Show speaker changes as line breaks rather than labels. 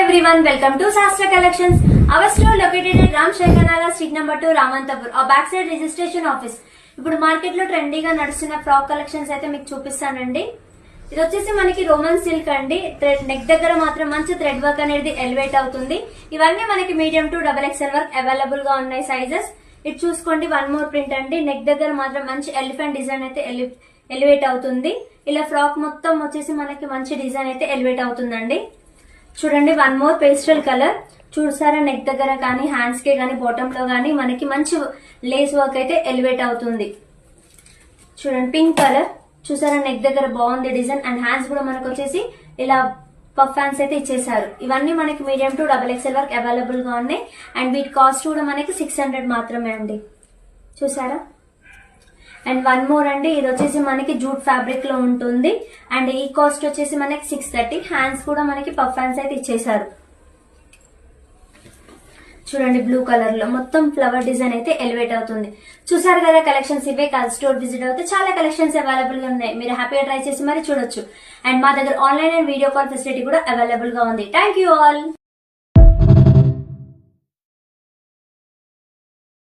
everyone, welcome to Sastra Collections. Our store located at Ram Shaikhanala Street number 2, Ramantapur. Our backside registration office. ఇప్పుడు market లో ట్రెండీగా నడుస్తున్న frock collections అయితే మీకు చూపిస్తానండి. ఇది వచ్చేసి మనకి రోమన్ సిల్క్ అండి. నెక్ దగ్గర మాత్రం మంచి థ్రెడ్ వర్క్ అనేది ఎలివేట్ అవుతుంది. ఇవన్నీ మనకి medium to XXL work available గా ఉన్నాయి సైజెస్. ఇది చూసుకోండి, వన్ మోర్ ప్రింట్ అండి. నెక్ దగ్గర మాత్రం మంచి ఎలిఫెంట్ డిజైన్ అయితే ఎలివేట్ అవుతుంది. ఇలా ఫ్రాక్ మొత్తం వచ్చేసి మనకి మంచి డిజైన్ అయితే ఎలివేట్ అవుతుందండి. చూడండి, వన్ మోర్ పేస్టల్ కలర్. చూసారా, నెక్ దగ్గర కానీ హ్యాండ్స్ కి కానీ బాటమ్ లో కానీ మనకి మంచి లేస్ వర్క్ అయితే ఎలివేట్ అవుతుంది. చూడండి, పింక్ కలర్. చూసారా, నెక్ దగ్గర బాగుంది డిజైన్ అండ్ హ్యాండ్స్ కూడా మనకు వచ్చేసి ఇలా పఫ్ హ్యాండ్స్ అయితే ఇచ్చేసారు. ఇవన్నీ మనకి medium to XXL work available గా ఉన్నాయి అండ్ వీటి కాస్ట్ కూడా మనకి 600 మాత్రమే అండి. చూసారా, అండ్ వన్ మోర్ అండి. ఇది వచ్చేసి మనకి జూట్ ఫ్యాబ్రిక్ లో ఉంటుంది అండ్ ఈ కాస్ట్ వచ్చేసి మనకి 630. హ్యాండ్స్ కూడా మనకి పఫ్ హ్యాండ్స్ అయితే ఇచ్చేసారు. చూడండి, బ్లూ కలర్ లో మొత్తం ఫ్లవర్ డిజైన్ అయితే ఎలివేట్ అవుతుంది. చూసారు కదా, కలెక్షన్స్ ఇవే కాదు, స్టోర్ విజిట్ అవుతే చాలా కలెక్షన్స్ అవైలబుల్ గా ఉన్నాయి. మీరు హ్యాపీగా ట్రై చేసి మరి చూడొచ్చు. అండ్ మా దగ్గర online and video call facility కూడా అవైలబుల్ గా ఉంది. Thank you all.